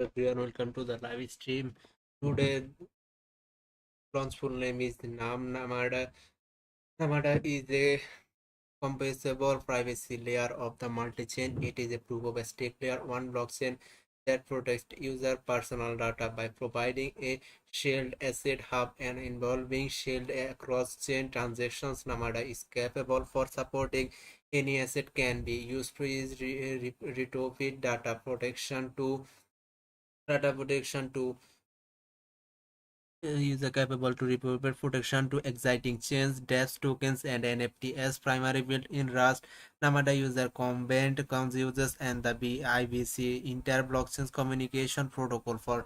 Everyone, welcome to the live stream. Today, launch full name is Nam Namada. Namada is a composable privacy layer of the multi-chain. It is a proof of stake layer one blockchain that protects user personal data by providing a shared asset hub and involving shared across chain transactions. Namada is capable for supporting any asset can be used to retrofit data protection to user capable to report protection to exciting chains, DEX tokens, and NFTs, primarily built in Rust. Namada user combined comes users and the BIBC inter-blockchain communication protocol for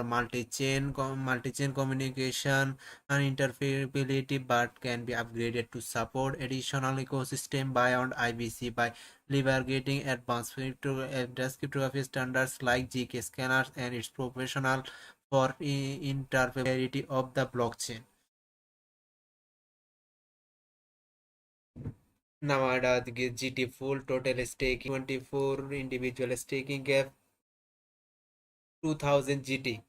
multi-chain communication and interoperability, but can be upgraded to support additional ecosystem beyond IBC by leveraging advanced cryptography standards like GK scanners and its professional for interoperability of the blockchain. Namada GT full total staking 24 individual staking gap 2000 GT.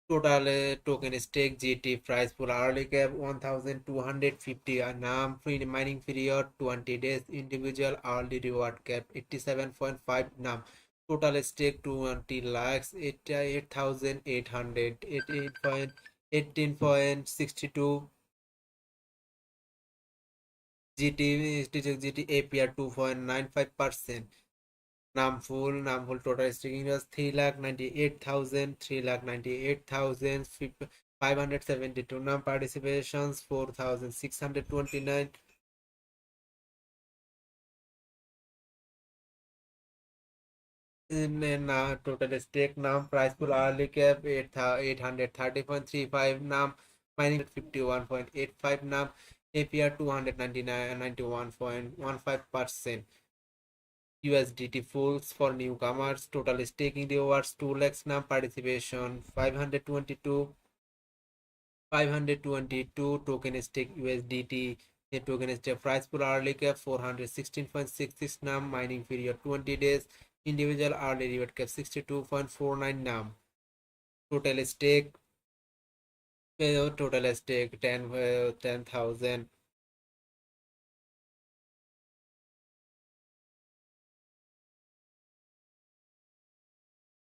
Total token stake GT price pool early cap 1250 NAM free mining period 20 days individual early reward cap 87.5 NAM total stake 20 lakhs 88,800 18.62 GT APR 2.95%. Namful total staking was 3,98,572. Nam participations 4,629. Total stake Nam price pool early cap 830.35 Nam mining 51.85 Nam APR 291.15%. USDT fulls for newcomers. Total staking rewards 2 lakhs Nam participation 522 token stake USDT. The token stake price per early cap 416.66 Nam mining period 20 days. Individual early reward cap 62.49 Nam. Total stake 10,000.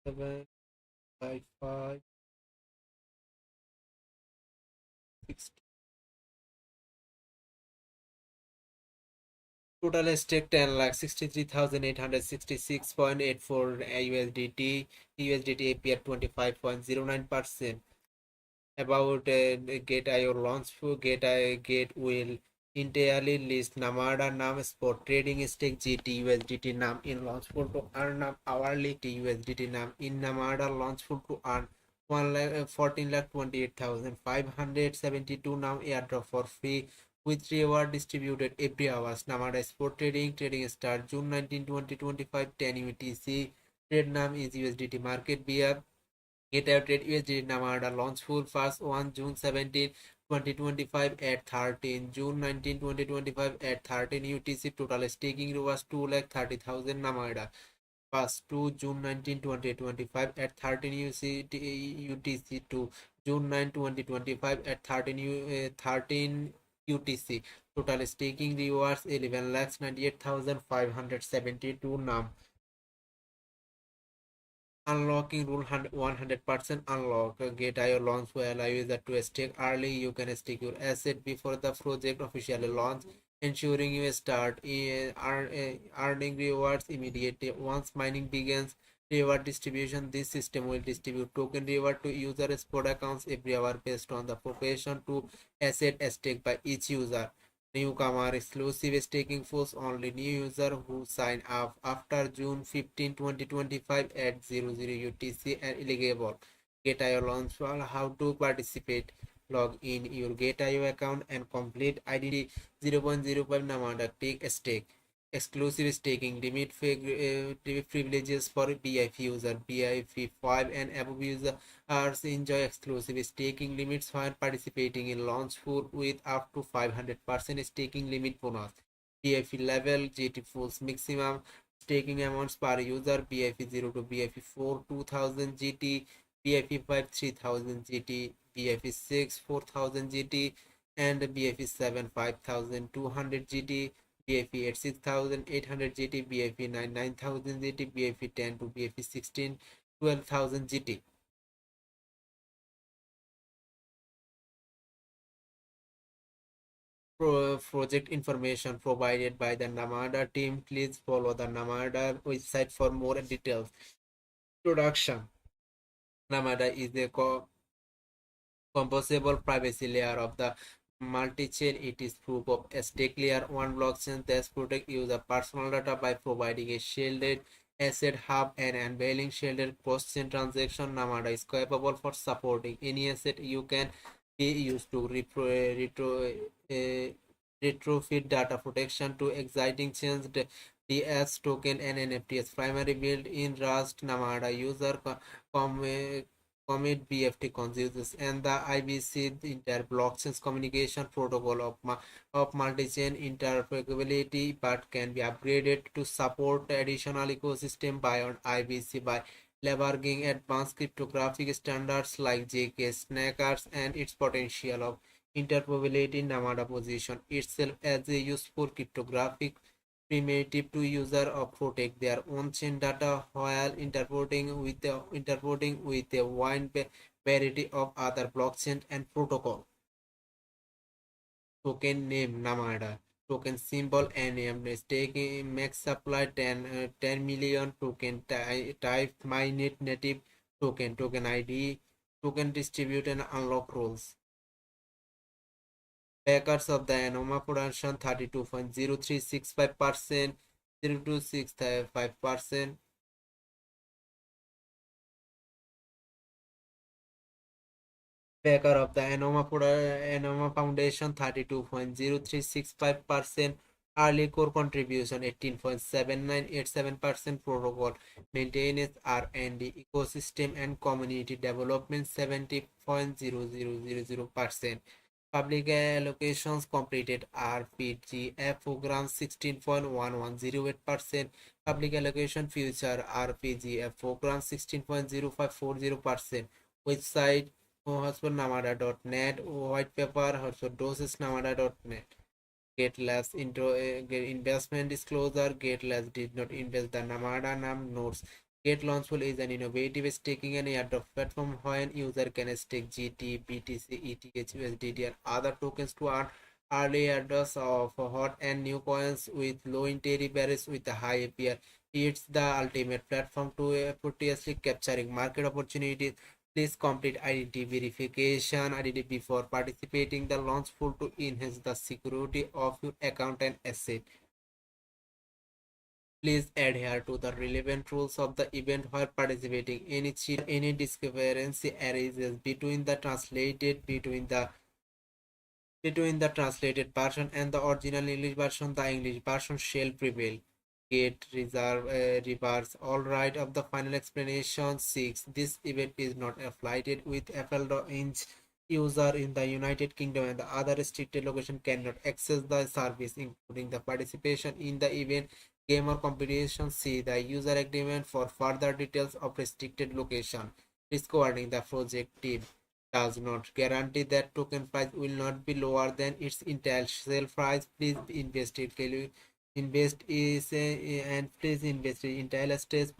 Seven, five, five, 6. Total stake 10 lakh 63,866.84 USDT. USDT APR 25.09%. About GateIO Launchpool, Gate will entirely list Namada Nam Spot Trading Stake GT USDT Nam in Launchpool to earn Nam hourly T USDT Nam in Namada Launchpool to earn 14,28,572 Nam airdrop for free with reward distributed every hour. Namada Spot Trading start June 19, 2025 10 UTC. Trade Nam is USDT market beer. GateLive Trade USD Namada launch full fast on June 17, 2025 at 13 June 19, 2025 at 13 UTC. Total staking was 2,30,000 Namada. Fast to June 19, 2025 at 13 UTC to June 9, 2025 at 13 UTC. Total staking rewards 11,98,572 Nam. Unlocking rule 100% unlock. GateIO launch will allow user to stake early. You can stake your asset before the project officially launch, ensuring you start earning rewards immediately. Once mining begins, reward distribution. This system will distribute token reward to user spot accounts every hour based on the proportion to asset staked by each user. Newcomer exclusive staking force only new user who sign up after June 15, 2025 at 00 UTC and eligible. GateIO launch how to participate. Log in your GateIO account and complete ID 0.05 Namada take a stake. Exclusive staking limit privileges for BIP user. BIP 5 and above users enjoy exclusive staking limits while participating in Launchpool with up to 500% staking limit bonus. BFE level, GT Fulls maximum staking amounts per user, BFE 0 to BFE 4 2000 GT, BFE 5 3000 GT, BFE 6 4000 GT, and BFE 7 5200 GT, BFE 8 6800 GT, BFE 9 9000 GT, BFE 10 to BFE 16 12,000 GT. Project information provided by the Namada team. Please follow the Namada website for more details. Introduction. Namada is a composable privacy layer of the multi-chain. It is proof of stake layer one blockchain that protect user personal data by providing a shielded asset hub and unveiling shielded cross-chain transaction. Namada is capable for supporting any asset you can be used to retrofit data protection to exciting chains. DS token and NFTs primary built in Rust. Namada user commit BFT consensus and the IBC inter-blockchain communication protocol of multi-chain interoperability, but can be upgraded to support additional ecosystem beyond IBC by leveraging advanced cryptographic standards like JK Snackers and its potential of interoperability. Namada position itself as a useful cryptographic primitive to user of protect their own chain data while interpreting with a wide variety of other blockchain and protocol. Token name Namada. Token symbol NM. Stake max supply 10 million. Token type MyNet native token. Token ID. Token distribute and unlock rules. Backers of the Anoma production 32.0365%, 0265%. Backer of the Anoma Foundation 32.0365%, early core contribution 18.7987%, protocol maintenance R&D ecosystem and community development 70.0000%. Public allocations completed RPGF program 16.1108%. Public allocation future RPGF program 16.0540%. Website hotspotnamada.net. White paper hotspotdosisnamada.net. GateLive's investment disclosure. GateLive did not invest the Namada Nam notes. Launchpool is an innovative staking and airdrop platform where user can stake GT, BTC, ETH, USDT, and other tokens to earn early airdrops of hot and new coins with low entry barriers with a high APR. It's the ultimate platform to effortlessly capturing market opportunities. Please complete identity verification identity before participating the Launchpool to enhance the security of your account and asset. Please adhere to the relevant rules of the event while participating. Any cheat, any discrepancy arises between the translated version and the original English version, the English version shall prevail. Gate reverse all right of the final explanation. 6. This event is not affiliated with Apple Inc. User in the United Kingdom and the other restricted location cannot access the service, including the participation in the event, game or competition. See the user agreement for further details of restricted location. Risk warning: the project team does not guarantee that token price will not be lower than its entire sale price. Please invest is and please invest in entire stage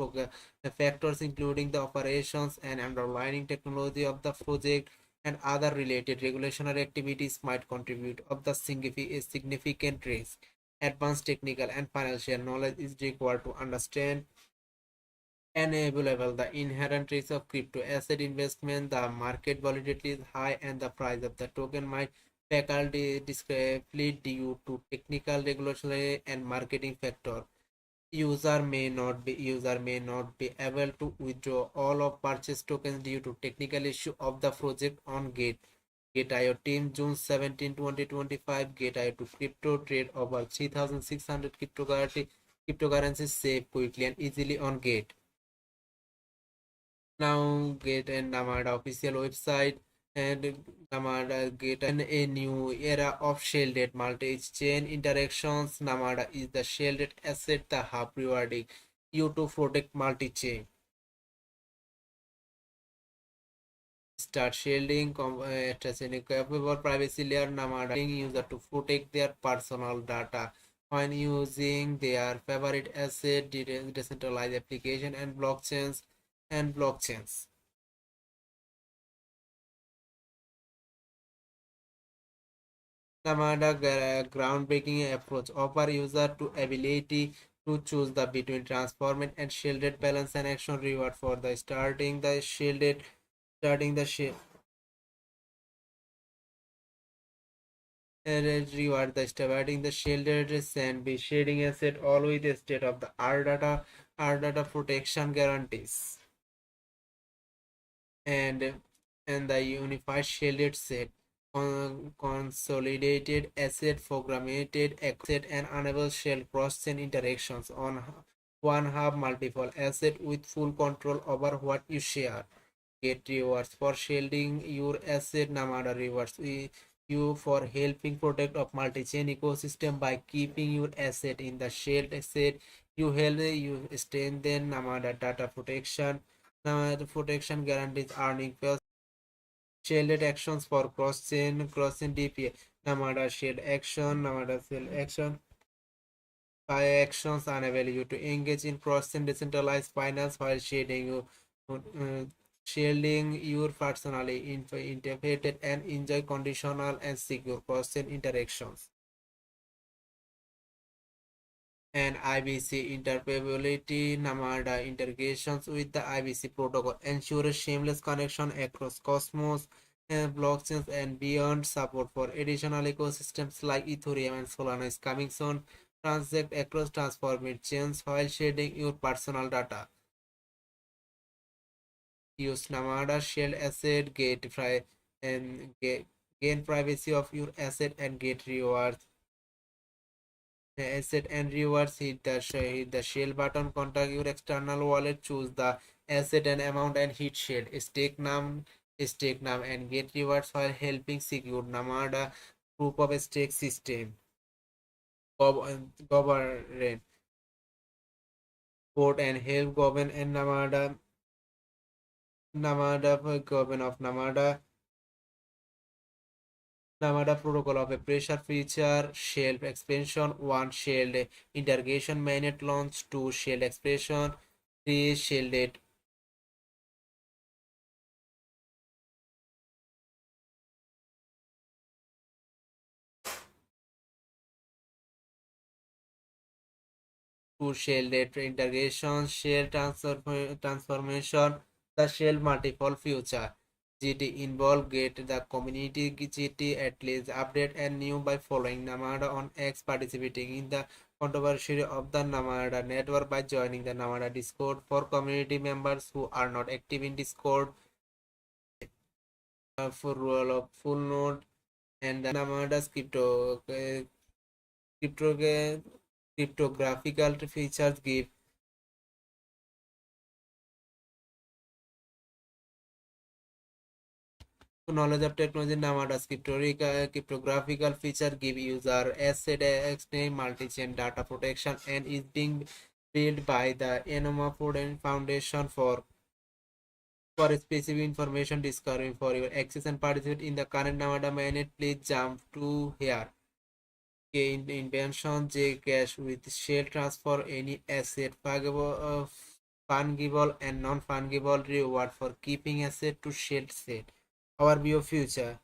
factors including the operations and underlying technology of the project and other related regulatory activities might contribute of the significant risk. Advanced technical and financial knowledge is required to understand enable the inherent risk of crypto asset investment. The market volatility is high and the price of the token might faculty discrepancy due to technical, regulatory, and marketing factor. User may not be able to withdraw all of purchased tokens due to technical issue of the project on Gate.io team June 17, 2025. Gate.io to crypto trade over 3,600 cryptocurrencies safe, quickly, and easily on Gate. Now Gate and Namada official website. and Namada get a new era of shielded multi-chain interactions. Namada is the shielded asset, the hub rewarding you to protect multi-chain. Start shielding capable privacy layer. Namada user to protect their personal data when using their favorite asset, decentralized application and blockchains. Namada groundbreaking approach offer user to ability to choose the between transformant and shielded balance and action reward for the starting the shield reward the starting the shielded and be shading asset all with the state of the R data protection guarantees and the unified shielded set consolidated asset fragmented asset and enable shell cross-chain interactions on one hub multiple asset with full control over what you share. Get rewards for shielding your asset. Namada rewards you for helping protect of multi-chain ecosystem by keeping your asset in the shared asset. You strengthen Namada data protection. Namada protection guarantees earning shielded actions for cross-chain DPA. Namada shared action. Namada shell action by actions enable you to engage in cross-chain decentralized finance while shielding your personally integrated and enjoy conditional and secure cross-chain interactions. And IBC interoperability. Namada integrations with the IBC protocol ensure seamless connection across Cosmos and blockchains and beyond. Support for additional ecosystems like Ethereum and Solana is coming soon. Transact across transformed chains while sharing your personal data. Use Namada shell asset, gain privacy of your asset and get rewards. Asset and rewards. Hit the shell button, contact your external wallet, choose the asset and amount and hit shell. Stake num and get rewards while helping secure Namada proof of stake system. Govern port and help govern and Namada govern of Namada protocol of a pressure feature, shell expansion, one shelled interrogation mainnet launch, two shelled expression, three shielded two shielded integration, transformation, the shell multiple future. GT involve get the community GT at least update and new by following Namada on X, participating in the controversy of the Namada network by joining the Namada Discord for community members who are not active in Discord. For role of full node and the Namada's crypto, cryptographical features give knowledge of technology. Namada's cryptographical feature give user asset exchange multi-chain data protection and is being built by the Enoma Foundation for specific information discovery for your access and participate in the current Namada mainnet. Please jump to here. Invention Cash with shell transfer any asset fungible and non-fungible reward for keeping asset to shell set. Overview of future.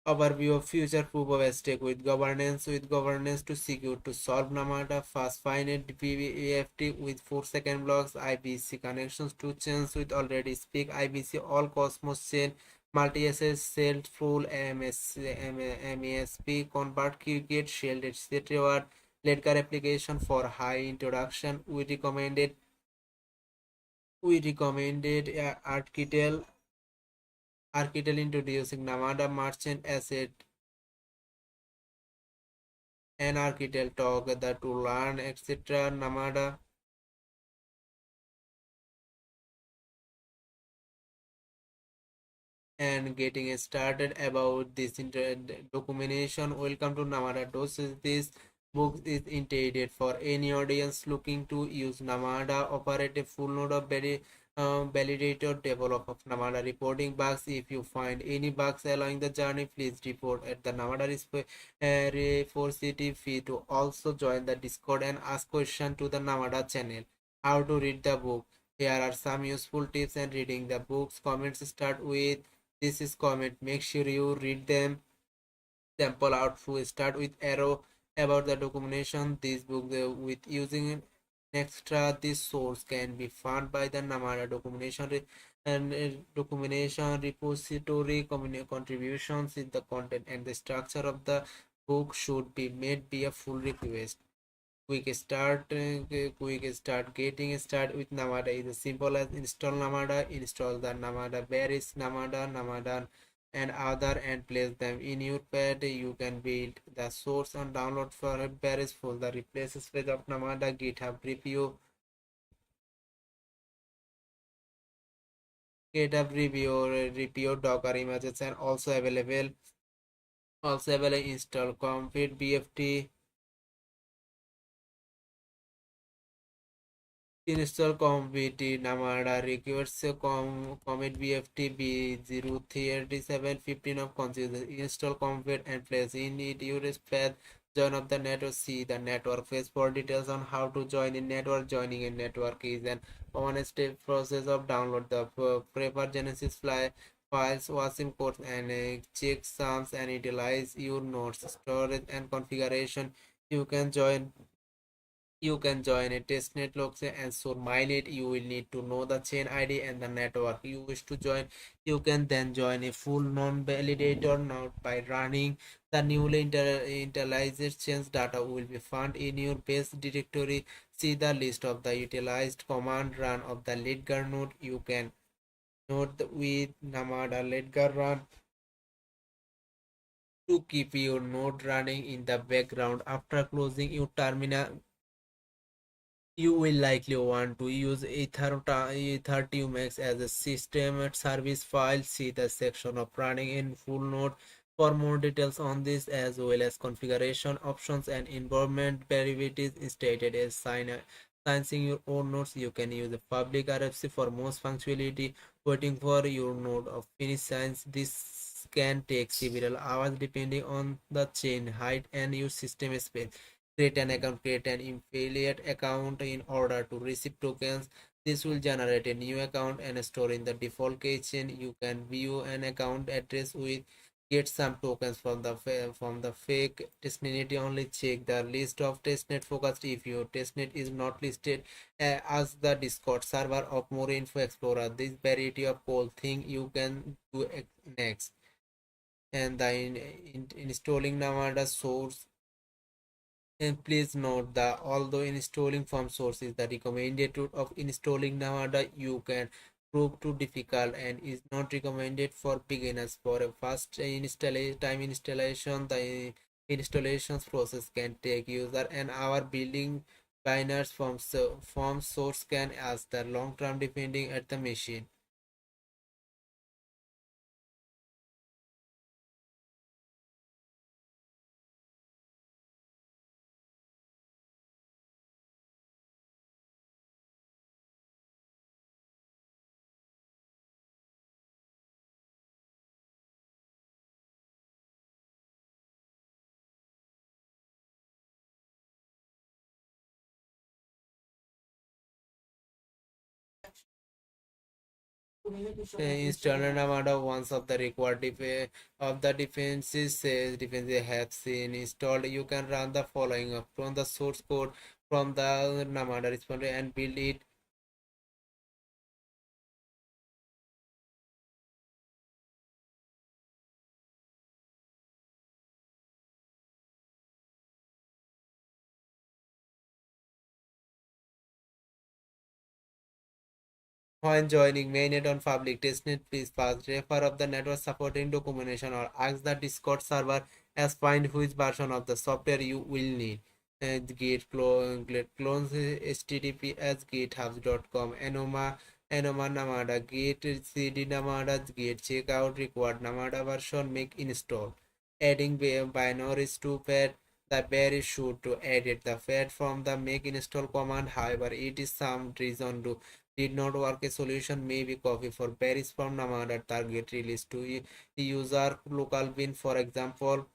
Overview of future proof of stake with governance to secure to solve Namada fast finite PVEFT with 4-second blocks. IBC connections to chains with already speak IBC all Cosmos chain multi-asset cell full MASP convert Qgate shielded set reward Ledger application for high introduction. We recommended Architel introducing Namada merchant asset and Architel talk the to learn etc. Namada and getting started about this documentation. Welcome to Namada Doses. This book is intended for any audience looking to use Namada, operate a full node of validator, develop of Namada reporting bugs. If you find any bugs along the journey, please report at the Namada Repository fee to also join the Discord and ask questions to the Namada channel. How to read the book. Here are some useful tips and reading the books. Comments start with this is comment. Make sure you read them. Sample outflow start with arrow about the documentation. This book with using extra this source can be found by the Namada documentation repository. Contributions in the content and the structure of the book should be made be a full request. Quick start getting start with Namada is as simple as install Namada, install the Namada berries, Namada and other and place them in your pad. You can build the source and download for berries folder, replaces page of Namada, GitHub review, Docker images and also available install config bft. Install Comvt Namada requires commit BFT B038715 of consistent install Comvt and place in it your path join of the network. See the network phase for details on how to join in network. Joining a network is an one step process of download the prepare genesis files washing ports and check sums and utilize your nodes storage and configuration. You can join a testnet location and so mine it. You will need to know the chain ID and the network you wish to join. You can then join a full non-validator node by running the newly initialized chains. Data will be found in your base directory. See the list of the utilized command run of the Ledger node. You can note with Namada Ledger run to keep your node running in the background. After closing your terminal, you will likely want to use Ether2Max as a system service file. See the section of running in full node for more details on this, as well as configuration options and environment derivatives stated as signing your own nodes. You can use a public RFC for most functionality. Waiting for your node of finish signs. This can take several hours depending on the chain height and your system space. Create an affiliate account in order to receive tokens. This will generate a new account and store in the default keychain. You can view an account address with get some tokens from the fake testnet. Only check the list of testnet focused. If your testnet is not listed, as the Discord server of more info explorer. This variety of cool thing you can do next. And the installing Namada source. And please note that although installing from source is the recommended route of installing Navada, you can prove too difficult and is not recommended for beginners. For a fast installation, the installations process can take user an hour. Building binaries from source can as the long term depending at the machine. Installed amount of ones of the required of the defenses says defenses have seen installed. You can run the following up from the source code from the Namada responder and build it. When joining mainnet on public testnet, please pass refer of the network supporting documentation or ask the Discord server as find which version of the software you will need. Git clones https github.com enoma Enoma Namada Gate CD Namada Gate checkout required Namada version make install. Adding binaries to pad the bear is should to edit the fed from the make install command. However, it is some reason to did not work. A solution may be copy for berries from Namada target release to user local bin. For example,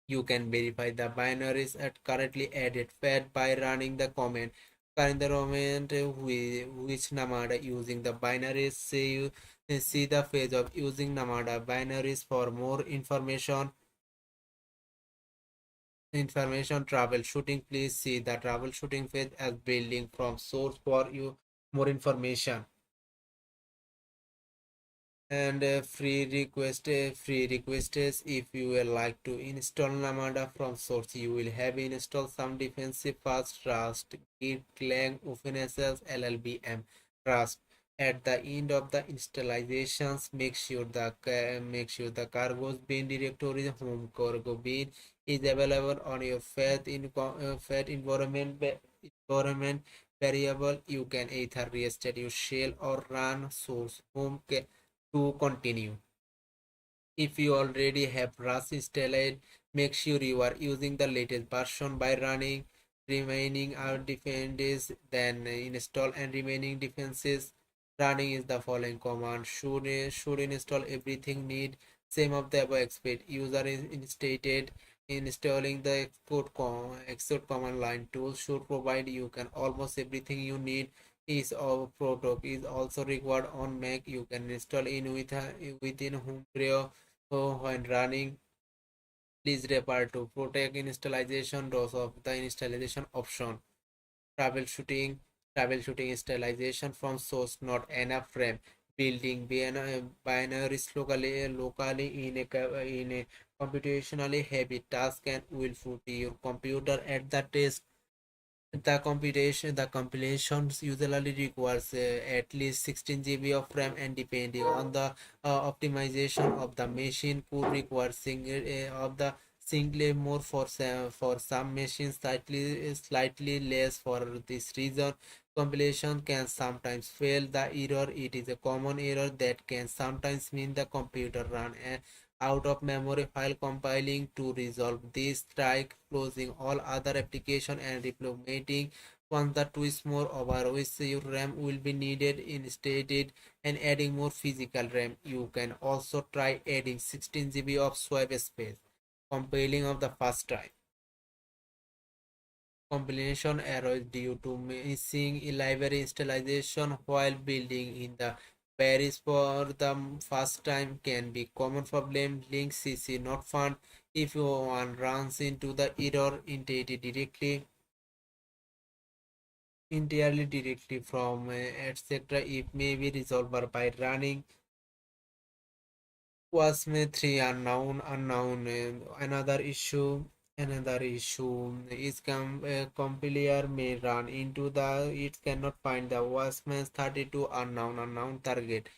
you can verify the binaries at currently added fed by running the command current environment which Namada using the binaries. See the page of using Namada binaries for more information troubleshooting. Please see the troubleshooting page as building from source for you more information. And free request is if you would like to install Namada from source, you will have install some defensive fast Rust, Git, Clang, OpenSSL, LLVM, Rust. At the end of the installations, make sure the cargo's bin directory home cargo bin is available on your fed environment variable. You can either restart your shell or run source home to continue. If you already have Rust installed, make sure you are using the latest version by running remaining our defenses, then install and remaining defenses. Running is the following command. Should install everything need same of the above expect. User is instated. Installing the export command line tool should provide you can almost everything you need is of product is also required on Mac. You can install in within home trio. So when running, please refer to protect installation dose of the installation option. Troubleshooting, troubleshooting installation from source not enough RAM. Building binaries locally in a computationally heavy task and will put your computer at the test. The compilations usually requires at least 16 GB of RAM, and depending on the optimization of the machine could require single more for some machines, slightly less. For this reason, compilation can sometimes fail the error. It is a common error that can sometimes mean the computer run out of memory file. Compiling to resolve this, try closing all other application and reformatting once the twist more over which your RAM will be needed instead, and adding more physical RAM. You can also try adding 16 GB of swap space. Compiling of the first try. Compilation errors due to missing library installation while building in the Paris for the first time can be common problem. Link CC not found. If one runs into the error entirely directly from etc. It may be resolved by running was May 3 unknown. Another issue is compiler may run into the it cannot find the Wasman's 32 unknown target.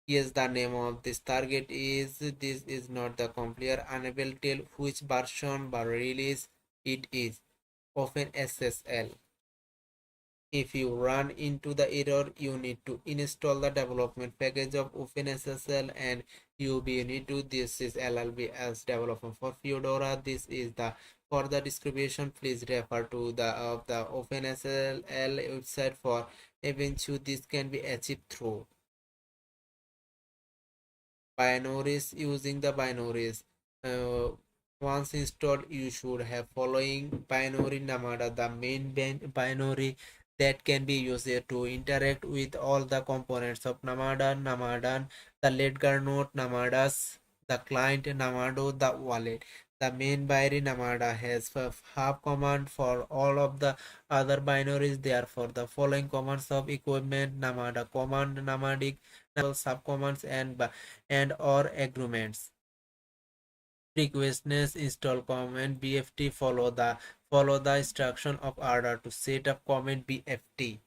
Yes, the name of this target is this is not the compiler unable to tell which version or release it is. Often SSL. If you run into the error, you need to install the development package of OpenSSL and you need to this is LLB as development for Fedora. This is the for the description. Please refer to the OpenSSL website for eventually this can be achieved through binaries. Using the binaries, uh, once installed you should have following binary Namada, the main binary that can be used to interact with all the components of Namadan, the ledger node Namadas, the client Namado, the wallet. The main binary Namada has half command for all of the other binaries. Therefore, the following commands of equipment Namada command Namadic subcommands and or agreements. Requestness install command bft follow the instruction of order to set up command bft.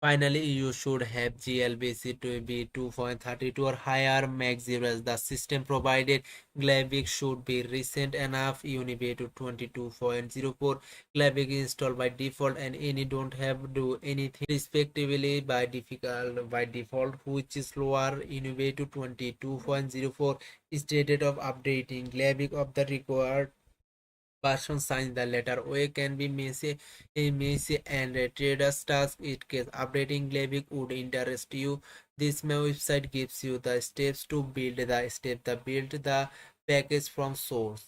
Finally, you should have GLBC to be 2.32 or higher max zeros. The system provided Glavik should be recent enough. Unibay to 22.04. Glavik is installed by default and any don't have to do anything respectively by default, which is lower. Unibay to 22.04 stated of updating Glavik of the required person signs the letter. O can be messy and a trader's task. It case updating Glavik would interest you. This my website gives you the steps to build the package from source.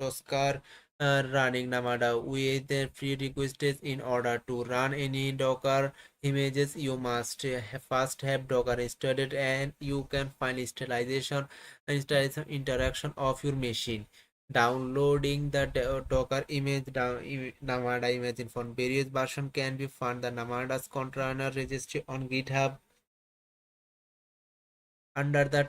Oscar running Namada with the prerequisites. In order to run any Docker images, you must first have Docker installed, and you can find installation interaction of your machine. Downloading the Docker image Namada image from various version can be found the Namada's container registry on GitHub. Under the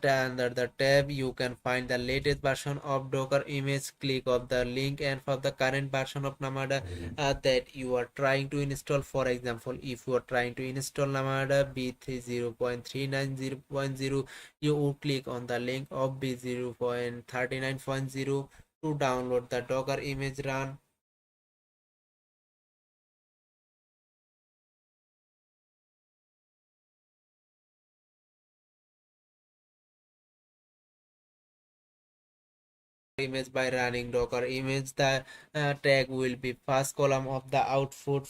tab, you can find the latest version of Docker image. Click of the link and for the current version of Namada that you are trying to install. For example, if you are trying to install Namada B0.390.0, you would click on the link of B0.39.0 to download the Docker image. Run image by running docker image. The tag will be first column of the output.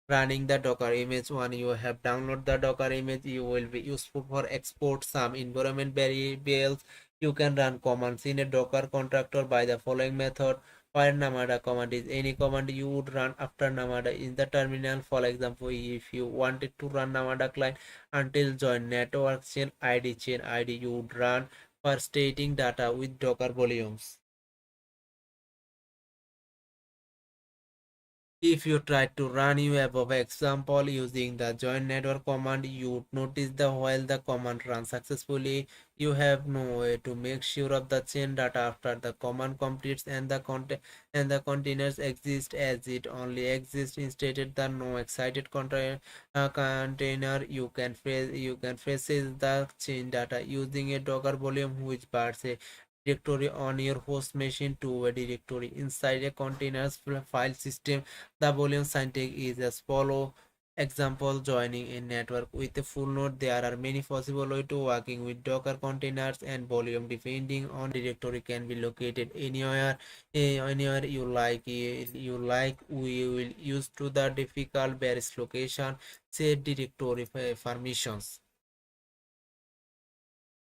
Running the docker image. When you have downloaded the docker image, you will be useful for export some environment variables. You can run commands in a docker contractor by the following method. While namada command is any command you would run after namada in the terminal. For example, if you wanted to run namada client until join network chain id you would run for stating data with Docker volumes. If you try to run your above example using the join network command, you would notice that while the command runs successfully, you have no way to make sure of the chain data after the command completes and the containers exist as it only exists instead the no excited container. You can trace the chain data using a Docker volume which bars a directory on your host machine to a directory inside a containers file system. The volume syntax is as follow. Example, joining a network with a full node. There are many possible ways to working with Docker containers and volume depending on directory can be located anywhere you like. We will use to the difficult various location set directory permissions.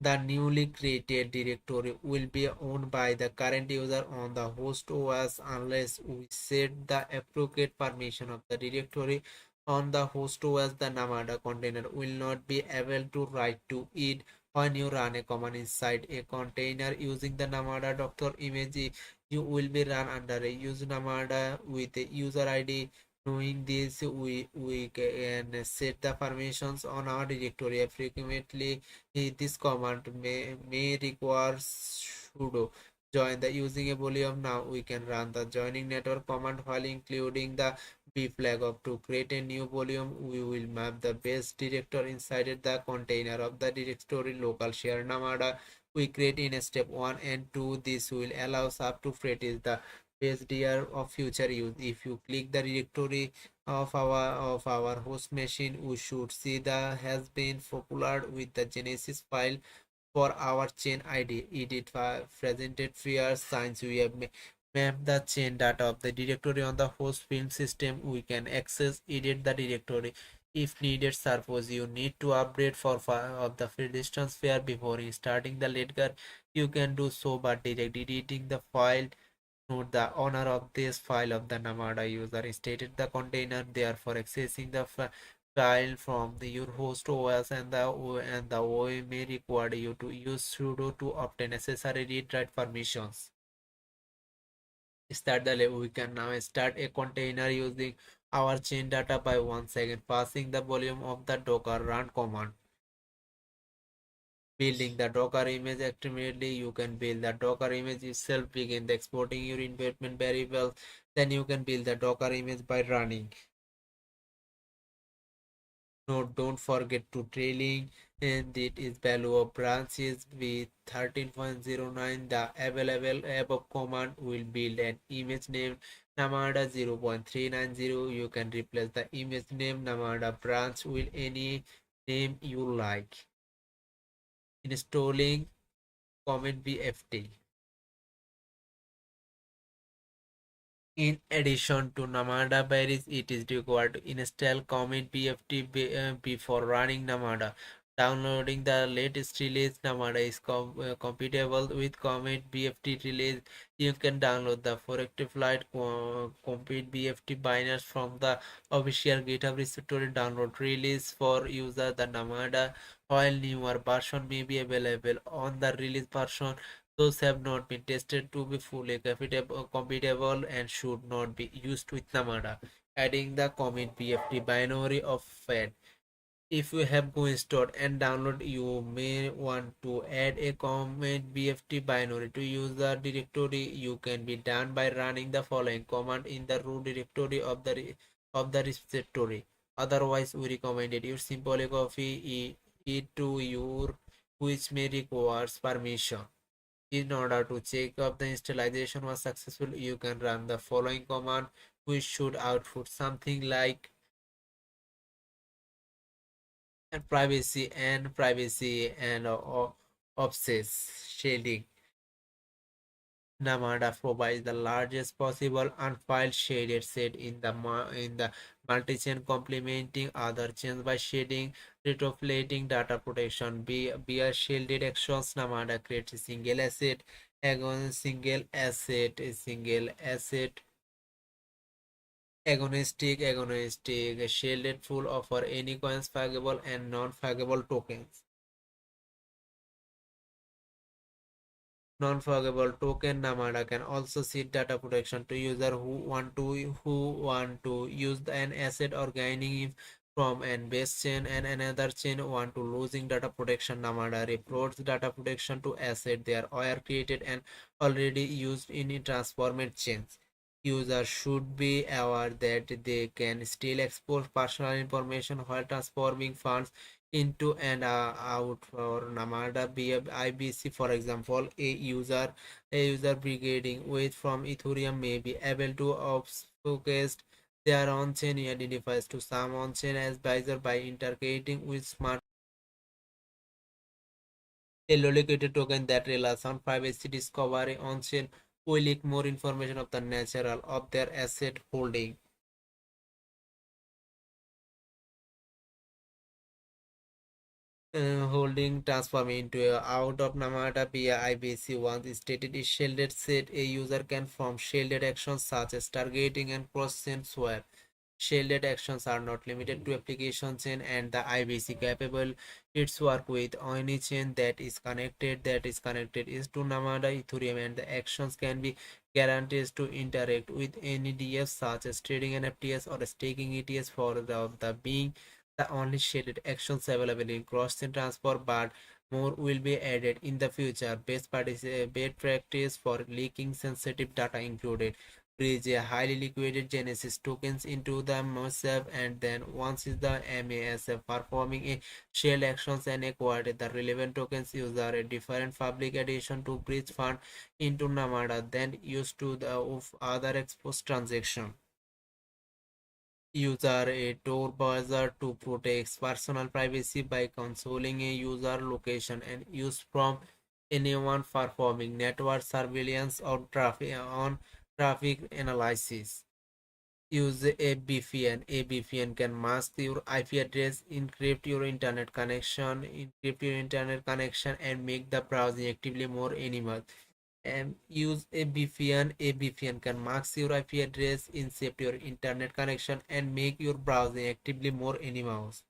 The newly created directory will be owned by the current user on the host OS unless we set the appropriate permission of the directory on the host OS. The Namada container will not be able to write to it when you run a command inside a container using the Namada Docker image. You will be run under a use Namada with a user ID. Knowing this, we can set the permissions on our directory frequently. This command may require sudo join the using a volume. Now we can run the joining network command while including the b flag of to create a new volume. We will map the base directory inside the container of the directory local share namada we create in step 1 and 2. This will allow us up to create the base dir of future use. If you click the directory of our host machine, we should see the has been popular with the genesis file for our chain id. Edit presented fear signs. We have mapped the chain data of the directory on the host film system. We can access edit the directory if needed. Suppose you need to update for of the distance pair before starting the ledger, you can do so by direct editing the file. Note the owner of this file of the Namada user stated the container, therefore accessing the file from your host OS and the OA may require you to use sudo to obtain necessary read-write permissions. Start the level. We can now start a container using our chain data by once again passing the volume of the docker run command. Building the docker image ultimately you can build the docker image yourself. Begin the exporting your environment variables, then you can build the docker image by running Note, don't forget to trailing, and it is value of branches with 13.09. The available above command will build an image named Namada 0.390. You can replace the image name Namada branch with any name you like. Installing Comet BFT. In addition to Namada Paris, it is required to install Comet BFT before running Namada. Downloading the latest release, Namada is compatible with Comet BFT release. You can download the Corrective Flight Comet BFT binaries from the official GitHub repository. Download release for user the Namada, while newer version may be available on the release version. Those have not been tested to be fully compatible and should not be used with Namada. Adding the commit BFT binary of FAT. If you have go installed and download, you may want to add a commit BFT binary to user directory. You can be done by running the following command in the root directory of the repository. Otherwise, we recommended you simply copy it to your, which may requires permission. In order to check if the installation was successful, you can run the following command, which should output something like privacy and obsess shading. Namada provides the largest possible unfiled shaded set in the multi-chain, complementing other chains by shading, retroflating data protection. Via shielded actions, Namada creates a single asset agnostic shielded full offer any coins fungible and non-fungible tokens. Non-fungible token Namada can also seed data protection to users who want to use an asset or gaining it from an base chain and another chain want to losing data protection. Namada reports data protection to asset they are created and already used in transformed chains. Users should be aware that they can still expose personal information while transforming funds into and out for Namada IBC. For example, a user brigading with from Ethereum may be able to obfuscate their on-chain identifiers to some on-chain advisor by interacting with smart a located token that relies on privacy discovery on-chain will leak more information of the nature of their asset holding. Holding transform into a out of Namada via IBC. Once stated is shielded set, a user can form shielded actions such as targeting and cross-chain swap. Shielded actions are not limited to application chain and the IBC capable. Its work with any chain that is connected is to Namada Ethereum, and the actions can be guaranteed to interact with any DF such as trading NFTs or staking ETS for the being the only shaded actions available in cross-chain transfer, but more will be added in the future. Best practice for leaking sensitive data included bridge a highly liquid Genesis tokens into the MASF, and then once is the MASF performing a shell actions and acquired the relevant tokens user a different public addition to bridge fund into Namada then used to the of other exposed transaction. User a Tor browser to protect personal privacy by controlling a user location and use from anyone performing network surveillance or traffic analysis. Use a VPN. A VPN can mask your IP address, encrypt your internet connection, and make the browsing actively more animal. And use a VPN. A VPN can mask your IP address, encrypt your internet connection, and make your browsing actively more animals.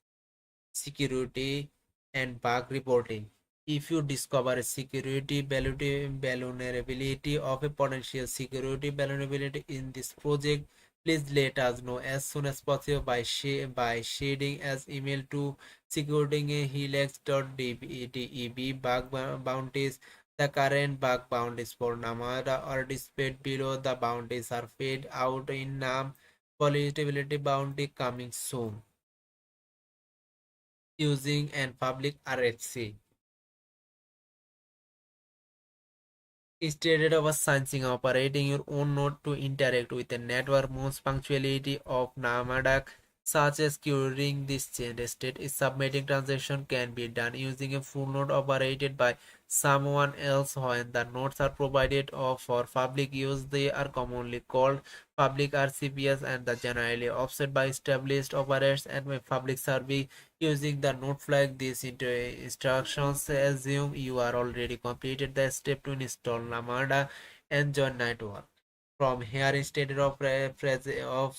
Security and bug reporting. If you discover a security vulnerability of a potential security vulnerability in this project, please let us know as soon as possible by sharing as email to securityhelix.deb bug bounties. The current bug bounties for Namada are displayed below. The bounties are paid out in NAM. Volatility bounty coming soon. using an public RFC. Instead of assigning operating your own node to interact with a network, most punctuality of Namadak, such as curing this change state is submitting transaction can be done using a full node operated by someone else. When the nodes are provided for public use, they are commonly called public RCPS and the generally offset by established operators and by public service using the node flag. These instructions assume you are already completed the step to install Lambda and join network. From here, instead of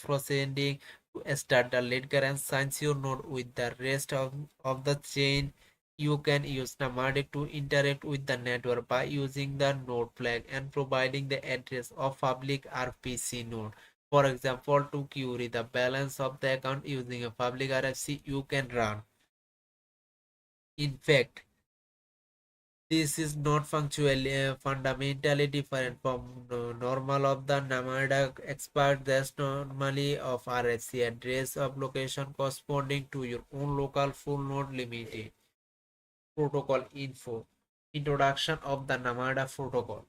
proceeding to start the ledger and signs your node with the rest of the chain, you can use Namadic to interact with the network by using the node flag and providing the address of public RPC node. For example, to query the balance of the account using a public RFC, you can run. In fact, this is not fundamentally different from normal of the Namada expert. That's normally of RFC address of location corresponding to your own local full node limited protocol info. Introduction of the Namada protocol.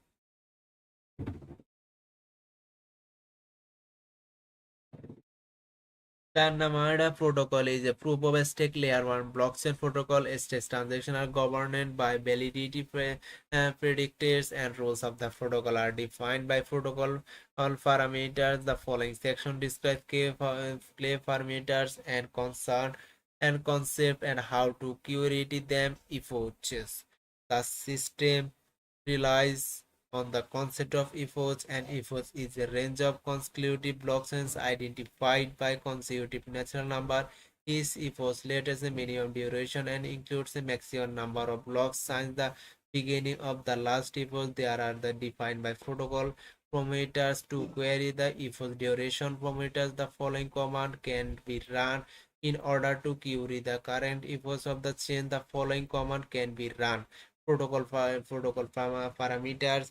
The Namada protocol is a proof of stake layer 1 blockchain protocol. Stakes transactions are governed by validity predictors and rules of the protocol are defined by protocol parameters. The following section describes key parameters and concern and concept and how to curate them efforts. The system relies on the concept of efforts, and efforts is a range of consecutive blockchains identified by consecutive natural number. Each efforts letters a minimum duration and includes a maximum number of blocks since the beginning of the last effort. There are the defined by protocol parameters to query the effort duration parameters. The following command can be run in order to query the current efforts of the chain. The following command can be run protocol parameters.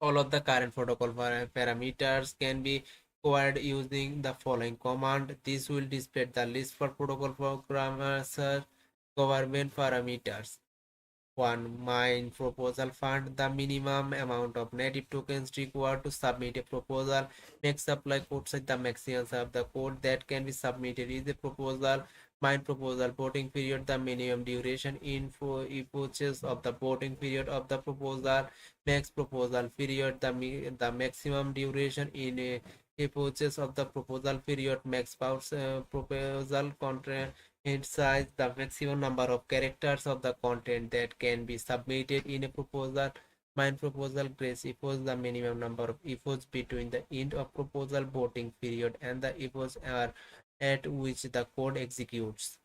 All of the current protocol parameters can be acquired using the following command. This will display the list for protocol programmers government parameters. 1. Mine proposal fund. The minimum amount of native tokens required to submit a proposal. Next, supply code set the maximum of the code that can be submitted is a proposal. Mine proposal voting period. The minimum duration info epochs of the voting period of the proposal. Next proposal period. The maximum duration in epochs of the proposal period. Max proposal contract it size the maximum number of characters of the content that can be submitted in a proposal. Mine proposal grace equals the minimum number of efforts between the end of proposal voting period and the efforts are at which the code executes.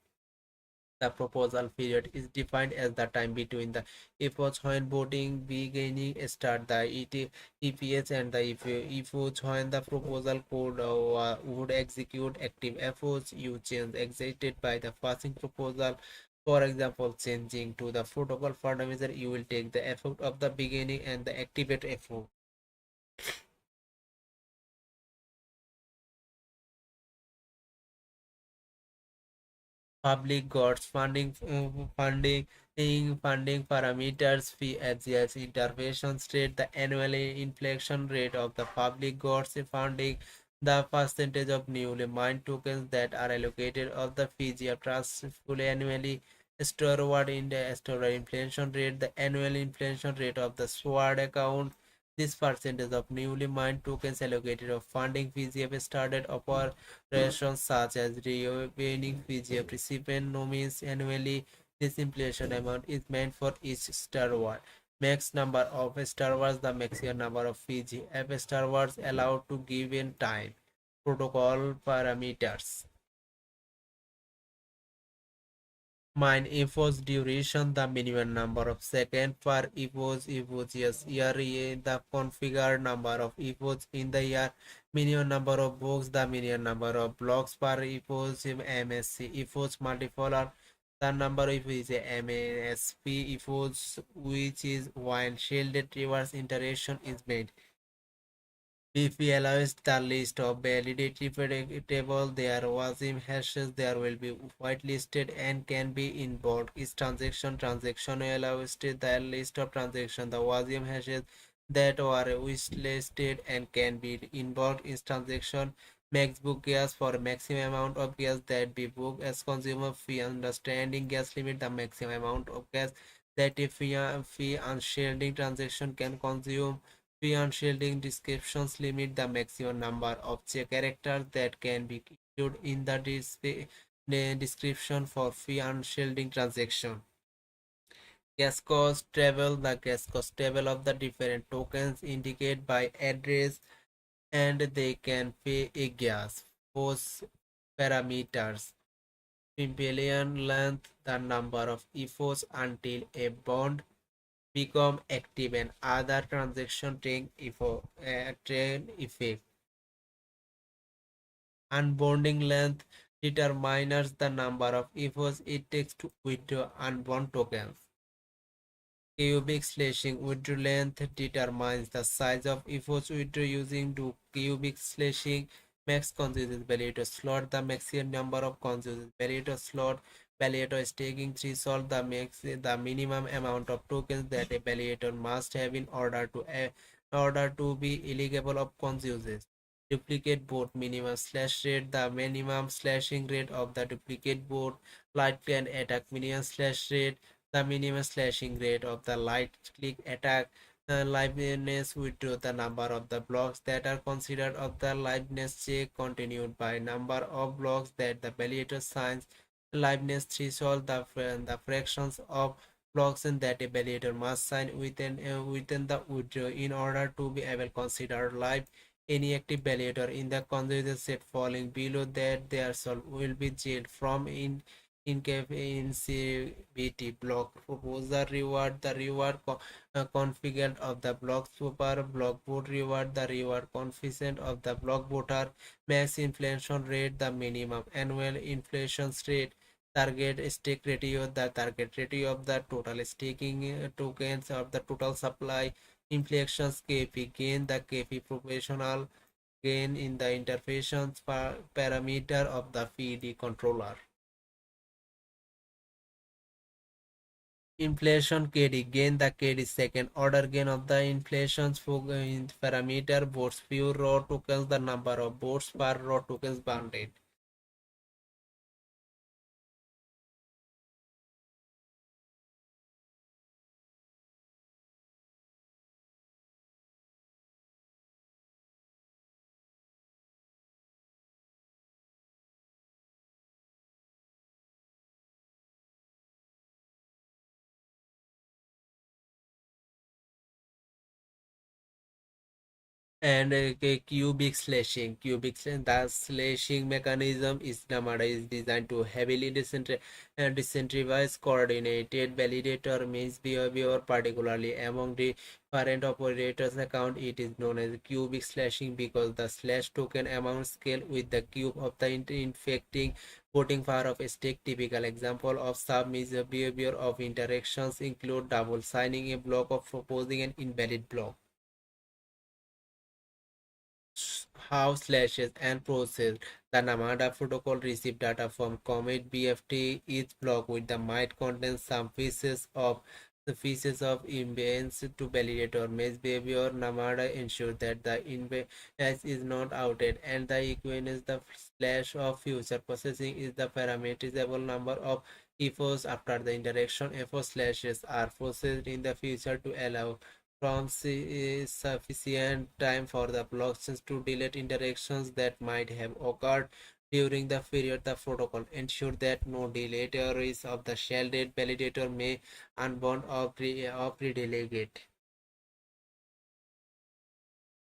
The proposal period is defined as the time between the efforts when voting beginning start the EPS and the efforts when the proposal code would execute active efforts. You change executed by the passing proposal. For example, changing to the protocol parameter, you will take the effort of the beginning and the activate effort. Public goods funding parameters fee as intervention rate the annual inflation rate of the public goods funding the percentage of newly mined tokens that are allocated of the fee of transferred annually storeward in the store inflation rate the annual inflation rate of the sword account. This percentage of newly mined tokens allocated of funding PGF started operations such as reopening PGF recipient nominees annually. This inflation amount is meant for each Star Wars. Max number of Star Wars, the maximum number of PGF Star Wars allowed to given time. Protocol parameters. Mine epoch duration the minimum number of seconds per epoch yes year the configured number of epochs in the year minimum number of books the minimum number of blocks per epoch MSC epoch multipolar the number of is a MASP epoch which is when shielded reverse iteration is made. If we allow the list of validity predictable, their WASM hashes there will be whitelisted and can be invoked. Is transaction allows the list of transactions, the WASM hashes that are wishlisted and can be invoked. Is transaction max book gas for maximum amount of gas that be booked as consumer fee. Understanding gas limit the maximum amount of gas that a fee unshielding transaction can consume. Beyond shielding descriptions limit the maximum number of characters that can be included in the description for fee unshielding transaction. Gas cost table. The gas cost table of the different tokens indicate by address and they can pay a gas. Force parameters. Imperial length, the number of EFOs until a bond become active and other transaction train effect. Unbonding length determines the number of efforts it takes to withdraw unbound tokens. Cubic slashing withdraw length determines the size of efforts withdraw using to cubic slashing. Max consensus validator slot the maximum number of consensus validator slot. Validator staking threshold the minimum amount of tokens that a validator must have in order to be eligible of consensus. Duplicate board minimum slash rate the minimum slashing rate of the duplicate board. Light plan attack minimum slash rate the minimum slashing rate of the light click attack. The liveness withdraw the number of the blocks that are considered of the liveness check continued by number of blocks that the validator signs. Liveness threshold the fractions of blocks that a validator must sign within the withdraw in order to be able considered live. Any active validator in the consensus set falling below that their soul will be jailed from incapacity block. Propose the reward configured of the block super block boot reward the reward coefficient of the block voter. Max inflation rate the minimum annual inflation rate. Target stake ratio the target ratio of the total staking tokens of the total supply. Inflections kp gain the kp proportional gain in the interface parameter of the feed controller. Inflation KD gain the KD second order gain of the inflation parameter boards few raw tokens the number of boards per raw tokens bounded. And cubic slashing the slashing mechanism is designed to heavily decentralize coordinated validator means behavior particularly among the different operators account. It is known as cubic slashing because the slash token amount scale with the cube of the infecting voting power of a stake. Typical example of sub behavior of interactions include double signing a block of proposing an invalid block. How slashes and process. The Namada protocol receive data from Comet BFT. Each block with the might contains some pieces of imbalance to validate or mesh behavior. Namada ensures that the imbalance is not outed and the equivalence the slash of future processing is the parameterizable number of efforts after the interaction. Effort slashes are processed in the future to allow from sufficient time for the blockchains to delete interactions that might have occurred during the period. The protocol ensure that no deleteries of the shielded validator may unbound or pre-delegate.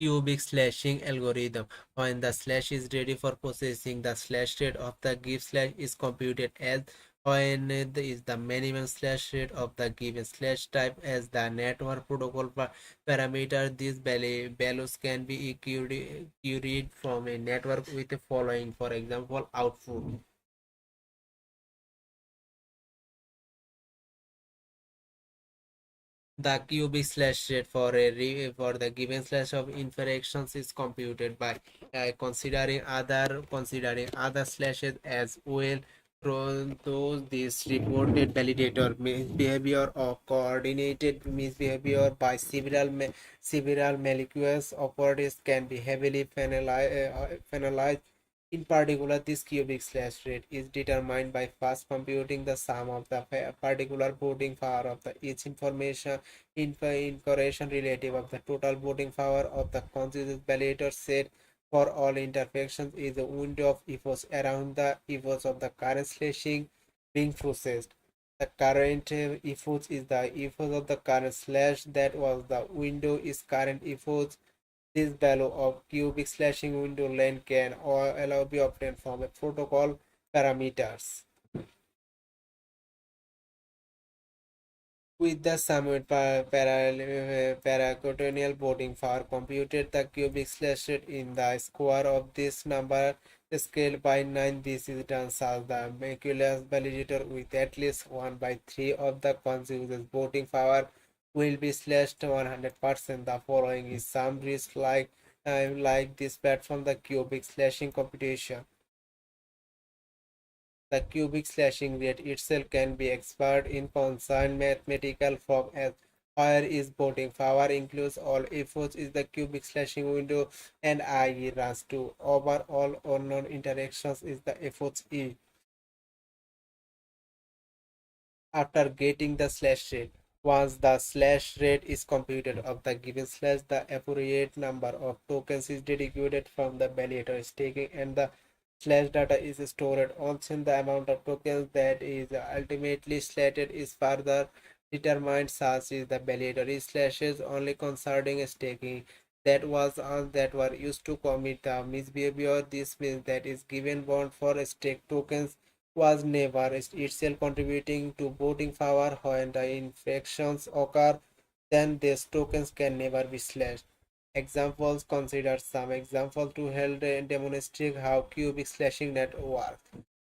Cubic slashing algorithm. When the slash is ready for processing, the slash rate of the give slash is computed as when is the minimum slash rate of the given slash type as the network protocol parameter. These values can be queried from a network with the following, for example, output. The cubic slash rate for for the given slash of interactions is computed by considering other slashes as well. From those this reported validator misbehavior or coordinated misbehavior by several malicious operators can be heavily penalized. In particular, this cubic slash rate is determined by first computing the sum of the particular voting power of the each information relative of the total voting power of the consensus validator set for all interactions is the window of epochs around the epochs of the current slashing being processed. The current epoch is the epoch of the current slash that was the window is current epoch. This value of cubic slashing window length can or allow be obtained from a protocol parameters. With the summed paraquaternial voting power computed, the cubic slash rate in the square of this number scaled by 9. This is done such the maculous validator with at least 1 by 3 of the consensus voting power will be slashed 100%. The following is some risk like this platform the cubic slashing computation. The cubic slashing rate itself can be expressed in constant mathematical form as where is voting power includes all efforts is the cubic slashing window and I runs to over all unknown interactions is the efforts E. After getting the slash rate. Once the slash rate is computed of the given slash, the appropriate number of tokens is dedicated from the validator staking and the slash data is stored. Also, the amount of tokens that is ultimately slated is further determined such as the validator slashes only concerning staking that was all that were used to commit the misbehavior. This means that is given bond for stake tokens was never itself contributing to voting power. When the infractions occur, then these tokens can never be slashed. Examples consider some examples to help demonstrate how cubic slashing net works.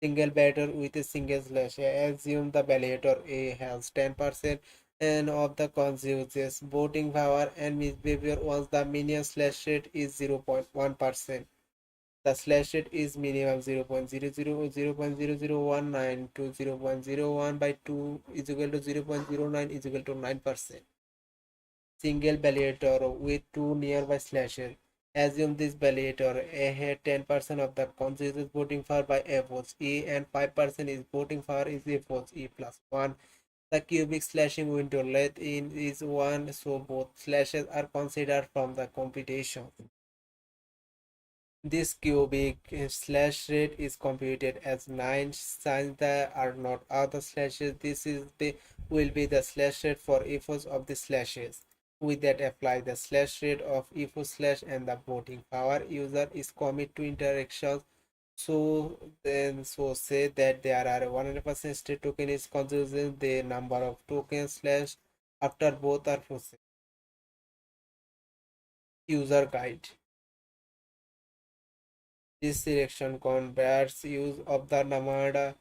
Single batter with a single slash. Assume the validator A has 10% and of the consensus voting power and misbehavior once the median slash rate is 0.1%. The slash rate is minimum 0.00 to 0.01 by 2 is equal to 0.09 is equal to 9%. Single validator with two nearby slashes. Assume this validator A had 10% of the consensus voting power by A votes E and 5% is voting power is A votes E plus 1. The cubic slashing window length in is 1, so both slashes are considered from the computation. This cubic slash rate is computed as 9 since there are not other slashes. This is the will be the slash rate for epochs of the slashes. With that apply the slash rate of epoch slash and the voting power user is commit to interactions. So say that there are 100% state token is consuming the number of tokens slash after both are processed. User guide. This selection converts use of the Namada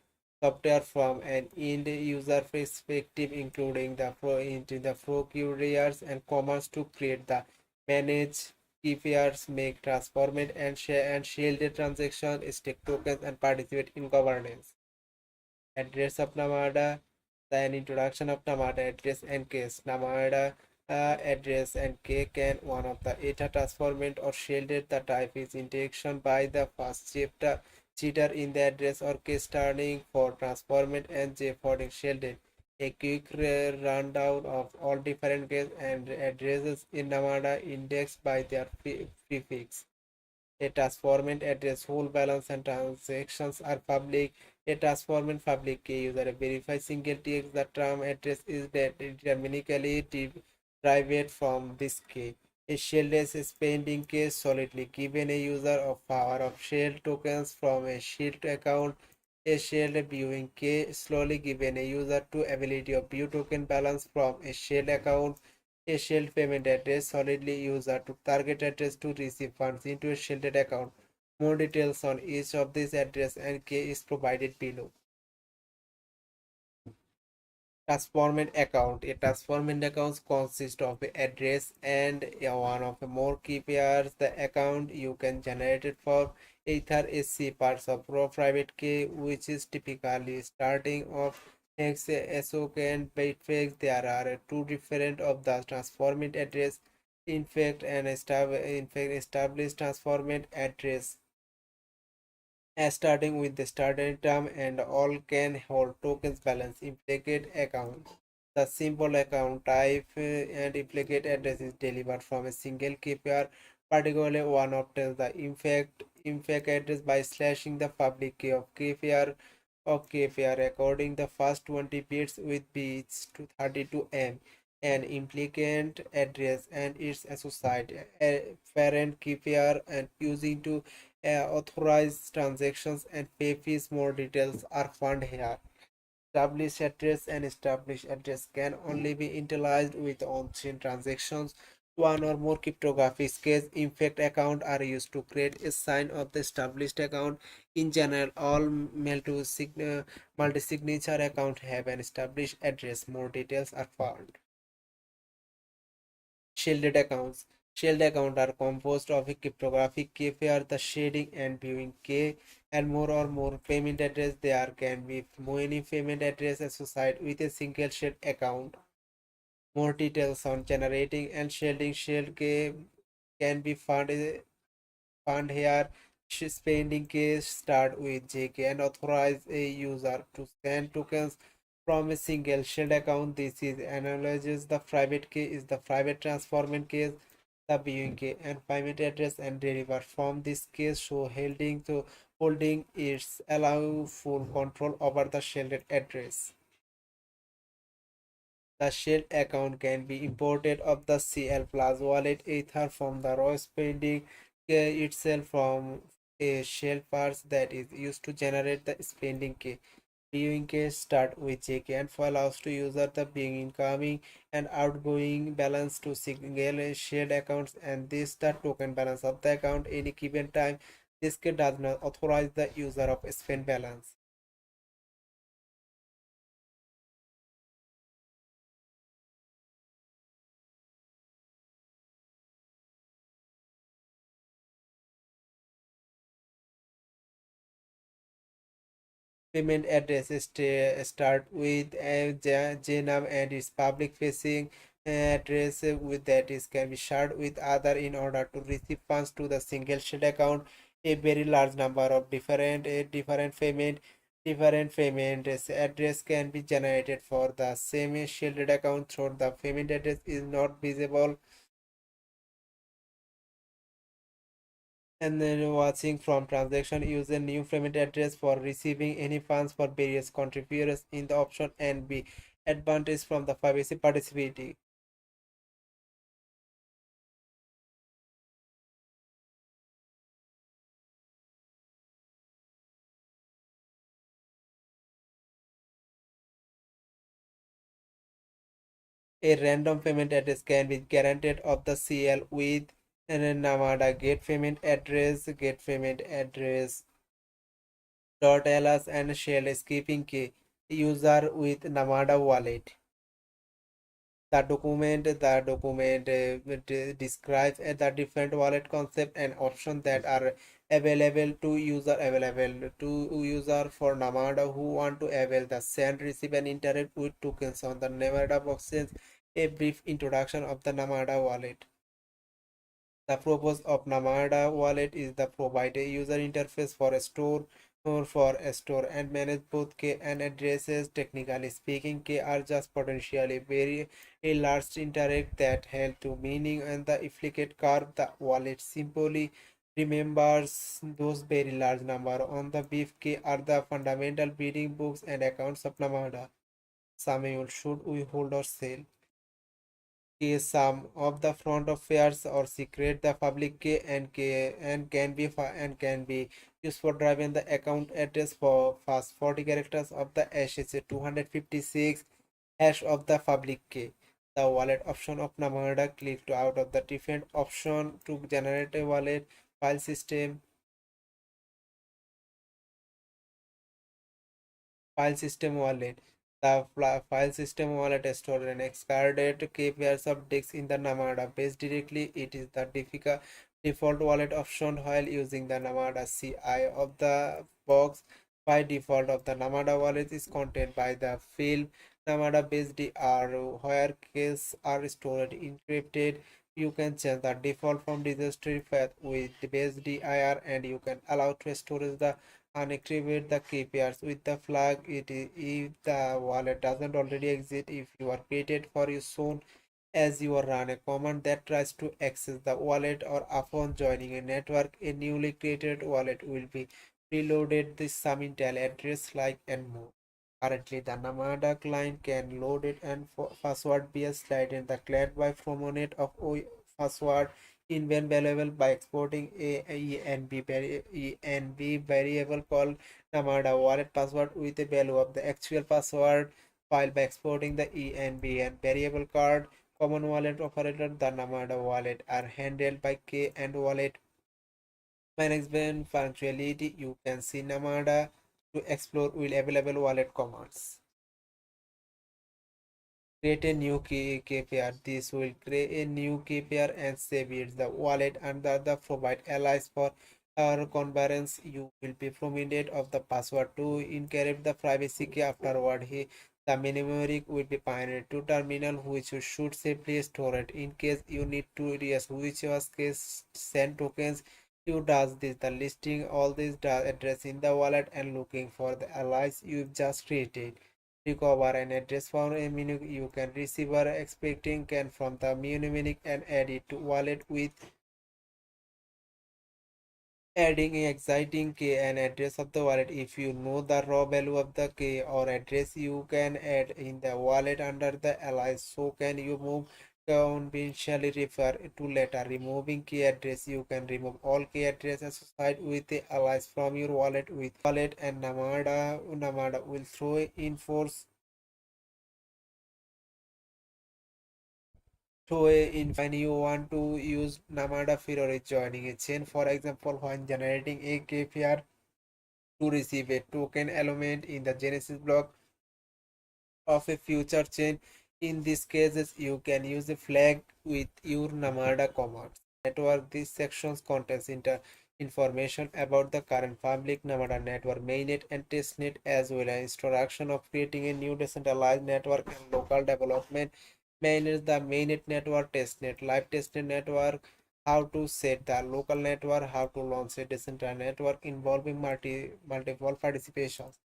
software from an end user perspective, including the into the procurers and commerce to create the manage KPIs, make transformant and share and shield the transaction, stake tokens, and participate in governance. Address of Namada, then introduction of Namada address and case. Namada address and K can one of the eta transformant or shielded. The type is interaction by the first cheater in the address or case turning for transformant and J for shielded. A quick rundown of all different case and addresses in Namada indexed by their prefix. A transformant address whole balance and transactions are public. A transformant public key user verify single tx the term address is deterministically derived from this key. A shieldless spending key solidly given a user of power of shield tokens from a shield account. A shield viewing key slowly given a user to ability of view token balance from a shield account. A shield payment address solidly user to target address to receive funds into a shielded account. More details on each of these address and key is provided below. Transformant account. A transformant account consists of an address and one of the more key pairs. The account you can generate it for either SC parts of private key, which is typically starting of hex, SOK and bytefix. There are two different of the transformant address. In fact, established transformant address starting with the starting term and all can hold tokens balance implicate account. The simple account type and implicate address is delivered from a single key pair, particularly one obtains the in fact address by slashing the public key of key pair according the first 20 bits with bits to 32M, an implicant address and its associated parent key pair and using to authorize transactions and pay fees. More details are found here. Established address can only be initialized with on-chain transactions. One or more cryptographic keys, in fact, account are used to create a sign of the established account. In general, all multi-signature accounts have an established address. More details are found. Shielded accounts. Shielded accounts are composed of a cryptographic key pair, the shading and viewing key, and more or more payment address. There can be many payment addresses associated with a single shield account. More details on generating and shielding shield key can be found here. Spending keys start with JK and authorize a user to send tokens from a single shared account. This is analogous. The private key is the private transformant case, the viewing key and payment address and deliver from this case. So holding is allow full control over the shielded address. The shared account can be imported of the CL Plus wallet Ether from the raw spending key itself from a shell parts that is used to generate the spending key. Viewing key start with JK and allows to user the being incoming and outgoing balance to single shared accounts and this the token balance of the account any given time. This key does not authorize the user of spend balance. Payment addresses start with JNAV and its public facing address with that is can be shared with other in order to receive funds to the single shared account. A very large number of different payment address can be generated for the same shielded account through the payment address is not visible. And then watching from transaction use a new payment address for receiving any funds for various contributors in the option and be advantage from the privacy participating. A random payment address can be guaranteed of the CL with an Namada get payment address dot ls and shell escaping key user with Namada wallet. The document describes the different wallet concept and options that are available to user for Namada who want to avail the send, receive, and interact with tokens on the Namada boxes. A brief introduction of the Namada wallet. The purpose of Namada wallet is to provide a user interface for a store and manage both key and addresses. Technically speaking, key are just potentially very a large interact that help to meaning and the affiliate curve. The wallet simply remembers those very large number on the beef key are the fundamental bidding books and accounts of Namada. Samuel, should we hold or sell? Is some of the front affairs or secret the public key and can be used for driving the account address for first 40 characters of the SHA 256 hash of the public key. The wallet option of Namada click to out of the different option to generate a wallet file system wallet. The file system wallet stores and discarded KPIs of disks in the Namada base directly. It is the default wallet option while using the Namada CI of the box. By default of the Namada wallet is contained by the field Namada base DR where keys are stored encrypted. You can change the default from registry path with the base dir and you can allow to storage the unencrypt the KPIs with the flag. It is if the wallet doesn't already exist, if you are created for you soon as you run a command that tries to access the wallet or upon joining a network, a newly created wallet will be preloaded the some Intel address like and more. Currently, the Namada client can load it and password be a slide in the client by promonate of password in when valuable by exporting a env variable called Namada wallet password with a value of the actual password file by exporting the env and variable card. Common wallet operator, the Namada wallet are handled by K and wallet management functionality. You can see Namada to explore will available wallet commands. Create a new KPR. This will create a new KPR and save it. The wallet under the provide allies for our convenience. You will be prominent of the password to encrypt the privacy key afterward. The memory will be pinned to terminal which you should safely store it. In case you need to erase which was case send tokens, you does this the listing all these address in the wallet and looking for the allies you've just created. Recover an address from a menu you can receive or expecting can from the menu and add it to wallet with adding an exciting key and address of the wallet. If you know the raw value of the key or address you can add in the wallet under the alias. So can you move conventionally refer to later removing key address. You can remove all key address associated with the alias from your wallet with wallet and Namada will throw in force to in when you want to use Namada Furore joining a chain, for example, when generating a KPR to receive a token element in the Genesis block of a future chain. In these cases, you can use a flag with your Namada commands. Network, these sections contains information about the current public Namada network mainnet and testnet as well as instruction of creating a new decentralized network and local development. Manage the mainnet network testnet, live testnet network, how to set the local network, how to launch a decentralized network involving multiple participations.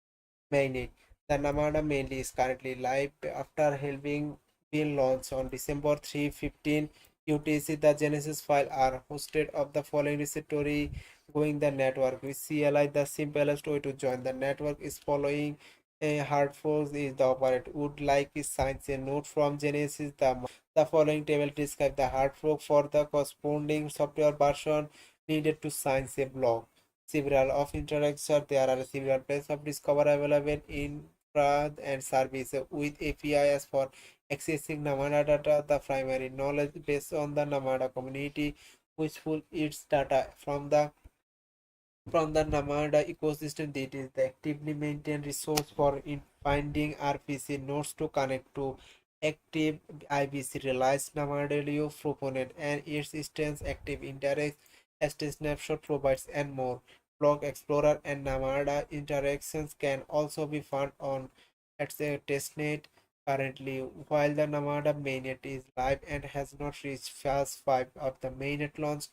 Mainnet. The Namada mainly is currently live after having been launched on December 3, 15 UTC. The Genesis file are hosted of the following repository going the network with CLI. The simplest way to join the network is following a hard fork is the operator would like is signs a note from Genesis. The following table describes the hard fork for the corresponding software version needed to sign a block. Several of interaction there are several places of discover available in and service with APIs for accessing Namada data. The primary knowledge based on the Namada community which pull its data from the Namada ecosystem. That is the actively maintained resource for in finding RPC nodes to connect to active IBC relies Namada proponent and its instance active indirect ST snapshot provides and more. Block Explorer and Namada interactions can also be found on its testnet currently. While the Namada mainnet is live and has not reached phase 5 of the mainnet launch,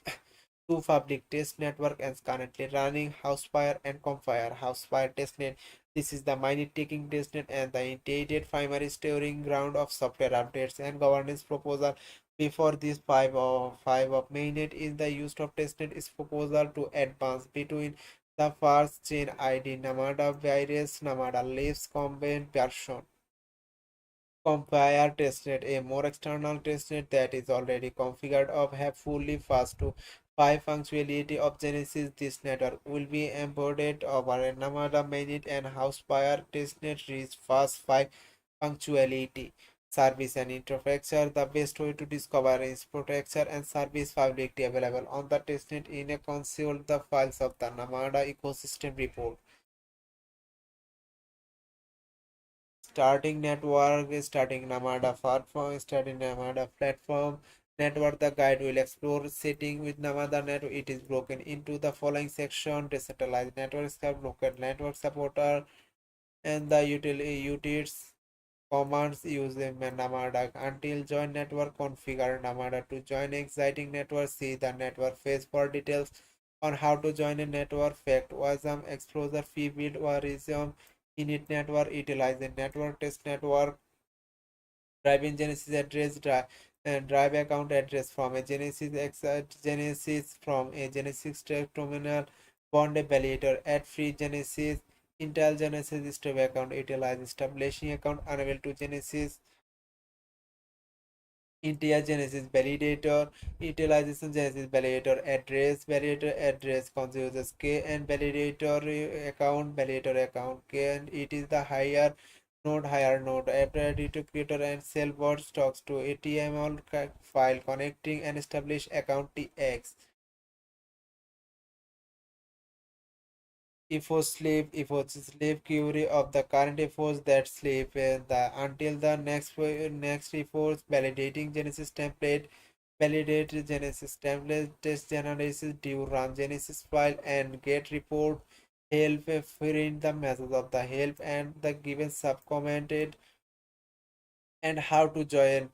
two public test network is currently running Housefire and Compfire. Housefire testnet. This is the mainnet taking testnet and the intended primary storing ground of software updates and governance proposal. Before this 5 of mainnet is the use of testnet is proposal to advance between the first chain ID Namada virus Namada lives combined version. Compare testnet, a more external testnet that is already configured of have fully fast to 5 functionality of Genesis. This network will be embodied over a Namada mainnet and Housefire testnet reach fast 5 functionality. Service and infrastructure. The best way to discover infrastructure and service publicly available on the testnet in a console the files of the Namada ecosystem report. Starting Namada platform. Network the guide will explore setting with Namada network. It is broken into the following section: decentralized network scope, local network supporter, and the utilities commands use the Namada until join network. Configure Namada to join exciting network. See the network phase for details on how to join a network. Fact wasm explore fee build or resume init network. Utilize the network test network. Drive in Genesis address. Drive account address from a Genesis Genesis from a Genesis terminal. Bond a validator. Add free Genesis. Intel Genesis stub account. Utilize establishing account unable to Genesis. Integer Genesis validator. Utilization Genesis validator address consumes k and validator account k, and it is the higher node ability to creator and sell bot stocks to ATML file connecting and establish account tx. If query of the current efforts that sleep the until the next efforts validating Genesis template. Validate Genesis template test Genesis do run Genesis file and get report help print the message of the help and the given subcommented. And how to join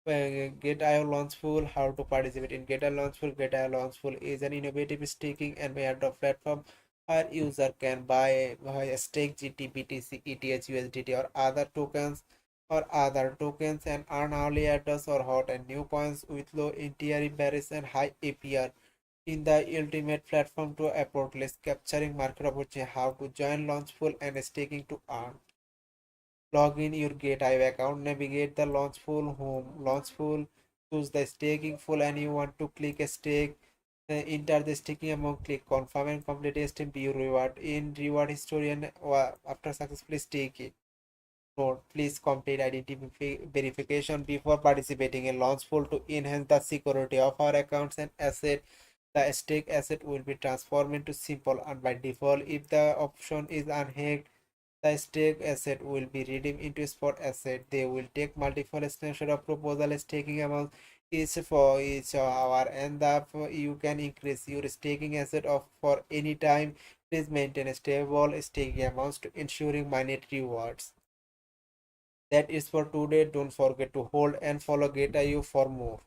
GateIO Launchpool. How to participate in GateIO Launchpool. GateIO Launchpool is an innovative staking and airdrop platform where user can buy a stake GT, BTC, ETH, USDT or other tokens and earn early address or hot and new coins with low entry barriers and high APR in the ultimate platform to effortless capturing market opportunity. How to join Launchpool and staking to earn. Log in your GateIO account, navigate the Launchpool home. Launchpool, choose the staking full and you want to click a stake. Enter the staking amount, click confirm and complete a stake. View reward in reward history and after successfully staking. Note, please complete identity verification before participating in Launchpool to enhance the security of our accounts and asset. The stake asset will be transformed into simple and by default if the option is unhacked the stake asset will be redeemed into spot asset. They will take multiple snapshots of proposal staking amount each for each hour and you can increase your staking asset of for any time. Please maintain stable staking amounts to ensuring minute rewards. That is for today. Don't forget to hold and follow GateIO for more.